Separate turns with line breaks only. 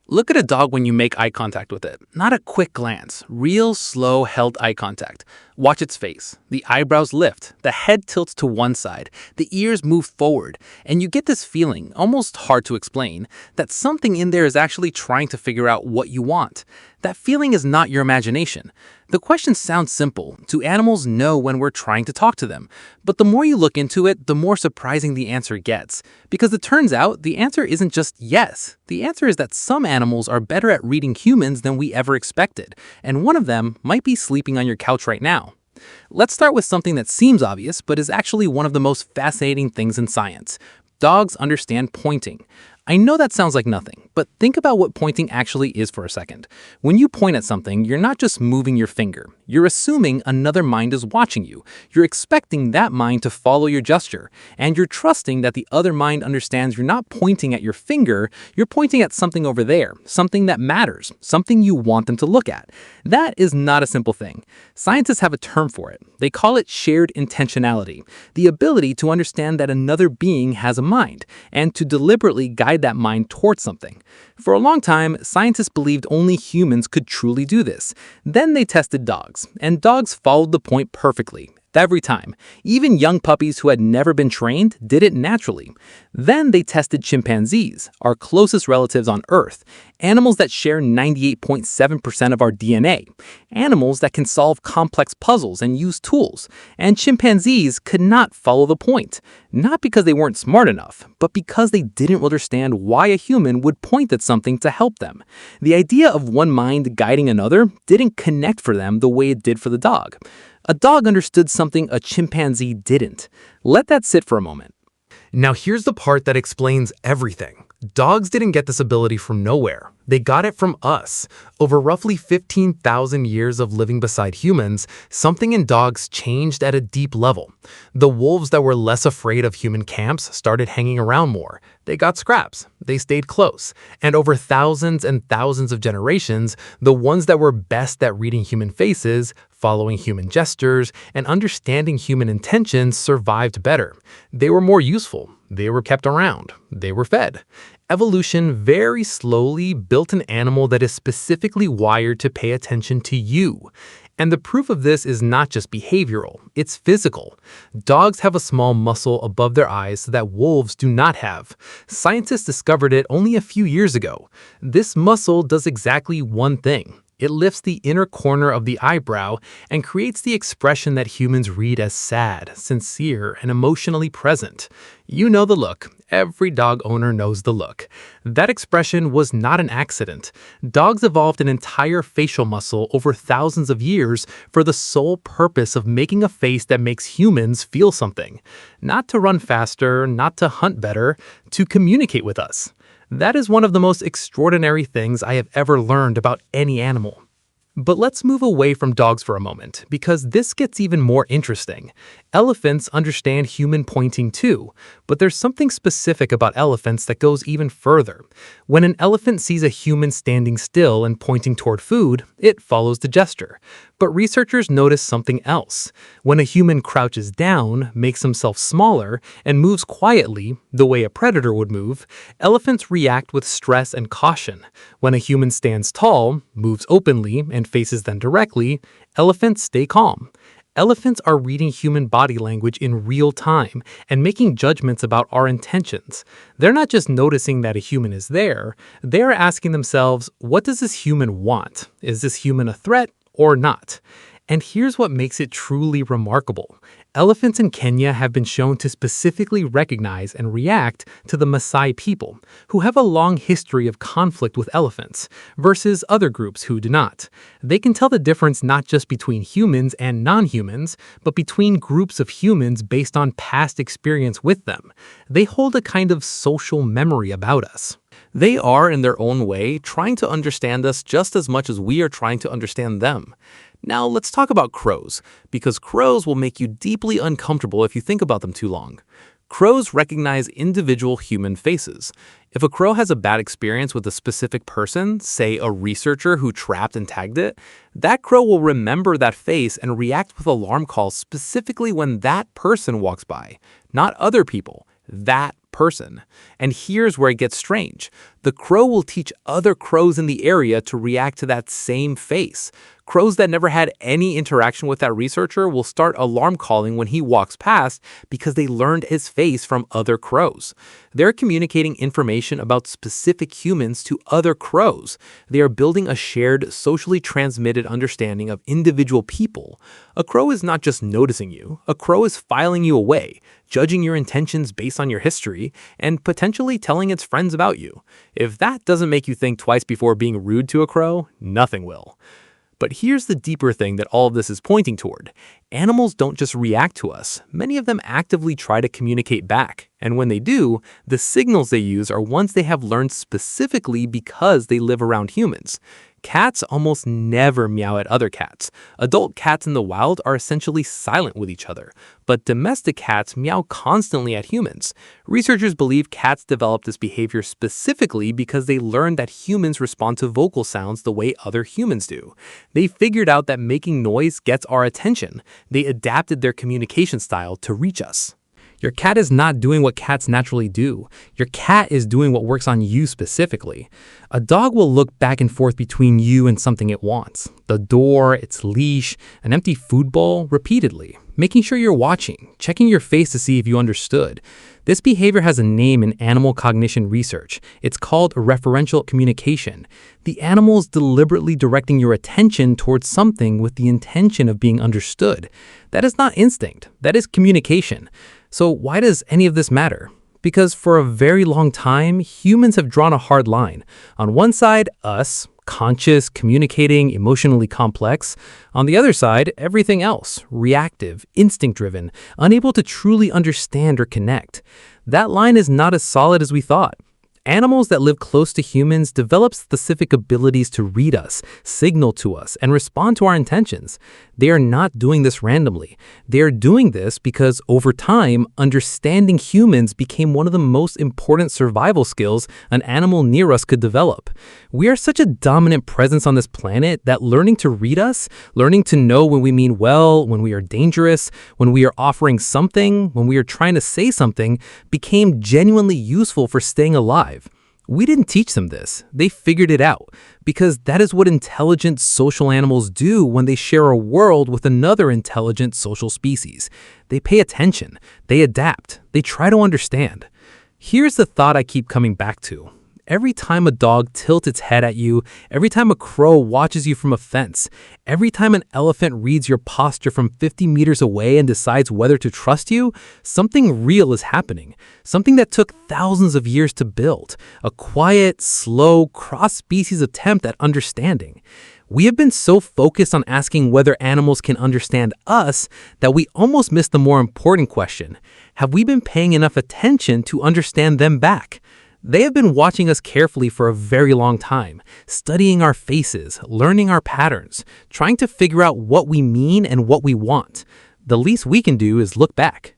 Look at a dog when you make eye contact with it. Not a quick glance, real, slow, held eye contact. Watch its face. The eyebrows lift, the head tilts to one side, the ears move forward, and you get this feeling, almost hard to explain, that something in there is actually trying to figure out what you want. That feeling is not your imagination. The question sounds simple. Do animals know when we're trying to talk to them? But the more you look into it, the more surprising the answer gets. Because it turns out the answer isn't just yes. The answer is that some animals are better at reading humans than we ever expected, and one of them might be sleeping on your couch right now. Let's start with something that seems obvious, but is actually one of the most fascinating things in science. Dogs understand pointing. I know that sounds like nothing, but think about what pointing actually is for a second. When you point at something, you're not just moving your finger. You're assuming another mind is watching you. You're expecting that mind to follow your gesture. And you're trusting that the other mind understands you're not pointing at your finger, you're pointing at something over there, something that matters, something you want them to look at. That is not a simple thing. Scientists have a term for it. They call it shared intentionality, the ability to understand that another being has a mind, and to deliberately guide that mind towards something. For a long time, scientists believed only humans could truly do this. Then they tested dogs, and dogs followed the point perfectly. Every time. Even young puppies who had never been trained did it naturally. Then they tested chimpanzees, our closest relatives on Earth, animals that share 98.7% of our DNA, animals that can solve complex puzzles and use tools. And chimpanzees could not follow the point, not because they weren't smart enough, but because they didn't understand why a human would point at something to help them. The idea of one mind guiding another didn't connect for them the way it did for the dog. A dog understood something a chimpanzee didn't. Let that sit for a moment.
Now here's the part that explains everything. Dogs didn't get this ability from nowhere. They got it from us. Over roughly 15,000 years of living beside humans, something in dogs changed at a deep level. The wolves that were less afraid of human camps started hanging around more. They got scraps. They stayed close. And over thousands and thousands of generations, the ones that were best at reading human faces, following human gestures, and understanding human intentions survived better. They were more useful. They were kept around. They were fed. Evolution very slowly built an animal that is specifically wired to pay attention to you. And the proof of this is not just behavioral, it's physical. Dogs have a small muscle above their eyes that wolves do not have. Scientists discovered it only a few years ago. This muscle does exactly one thing. It lifts the inner corner of the eyebrow and creates the expression that humans read as sad, sincere, and emotionally present. You know the look. Every dog owner knows the look. That expression was not an accident. Dogs evolved an entire facial muscle over thousands of years for the sole purpose of making a face that makes humans feel something. Not to run faster, not to hunt better, to communicate with us. That is one of the most extraordinary things I have ever learned about any animal. But let's move away from dogs for a moment, because this gets even more interesting. Elephants understand human pointing too, but there's something specific about elephants that goes even further. When an elephant sees a human standing still and pointing toward food, it follows the gesture. But researchers notice something else. When a human crouches down, makes himself smaller, and moves quietly, the way a predator would move, elephants react with stress and caution. When a human stands tall, moves openly, and faces them directly, elephants stay calm. Elephants are reading human body language in real time and making judgments about our intentions. They're not just noticing that a human is there, they're asking themselves, what does this human want? Is this human a threat or not? And here's what makes it truly remarkable. Elephants in Kenya have been shown to specifically recognize and react to the Maasai people, who have a long history of conflict with elephants, versus other groups who do not. They can tell the difference not just between humans and non-humans, but between groups of humans based on past experience with them. They hold a kind of social memory about us.
They are, in their own way, trying to understand us just as much as we are trying to understand them. Now let's talk about crows, because crows will make you deeply uncomfortable if you think about them too long. Crows recognize individual human faces. If a crow has a bad experience with a specific person, say a researcher who trapped and tagged it, that crow will remember that face and react with alarm calls specifically when that person walks by, not other people, that person. And here's where it gets strange. The crow will teach other crows in the area to react to that same face. Crows that never had any interaction with that researcher will start alarm calling when he walks past because they learned his face from other crows. They're communicating information about specific humans to other crows. They are building a shared, socially transmitted understanding of individual people. A crow is not just noticing you. A crow is filing you away, judging your intentions based on your history, and potentially telling its friends about you. If that doesn't make you think twice before being rude to a crow, nothing will. But here's the deeper thing that all of this is pointing toward. Animals don't just react to us. Many of them actively try to communicate back. And when they do, the signals they use are ones they have learned specifically because they live around humans. Cats almost never meow at other cats. Adult cats in the wild are essentially silent with each other, but domestic cats meow constantly at humans. Researchers believe cats developed this behavior specifically because they learned that humans respond to vocal sounds the way other humans do. They figured out that making noise gets our attention. They adapted their communication style to reach us. Your cat is not doing what cats naturally do. Your cat is doing what works on you specifically. A dog will look back and forth between you and something it wants. The door, its leash, an empty food bowl, repeatedly, making sure you're watching, checking your face to see if you understood. This behavior has a name in animal cognition research. It's called referential communication. The animal is deliberately directing your attention towards something with the intention of being understood. That is not instinct. That is communication. So why does any of this matter? Because for a very long time, humans have drawn a hard line. On one side, us, conscious, communicating, emotionally complex. On the other side, everything else, reactive, instinct-driven, unable to truly understand or connect. That line is not as solid as we thought. Animals that live close to humans develop specific abilities to read us, signal to us, and respond to our intentions. They are not doing this randomly. They are doing this because, over time, understanding humans became one of the most important survival skills an animal near us could develop. We are such a dominant presence on this planet that learning to read us, learning to know when we mean well, when we are dangerous, when we are offering something, when we are trying to say something, became genuinely useful for staying alive. We didn't teach them this. They figured it out, because that is what intelligent social animals do when they share a world with another intelligent social species. They pay attention, they adapt, they try to understand. Here's the thought I keep coming back to. Every time a dog tilts its head at you, every time a crow watches you from a fence, every time an elephant reads your posture from 50 meters away and decides whether to trust you, something real is happening. Something that took thousands of years to build. A quiet, slow, cross-species attempt at understanding. We have been so focused on asking whether animals can understand us that we almost miss the more important question. Have we been paying enough attention to understand them back? They have been watching us carefully for a very long time, studying our faces, learning our patterns, trying to figure out what we mean and what we want. The least we can do is look back.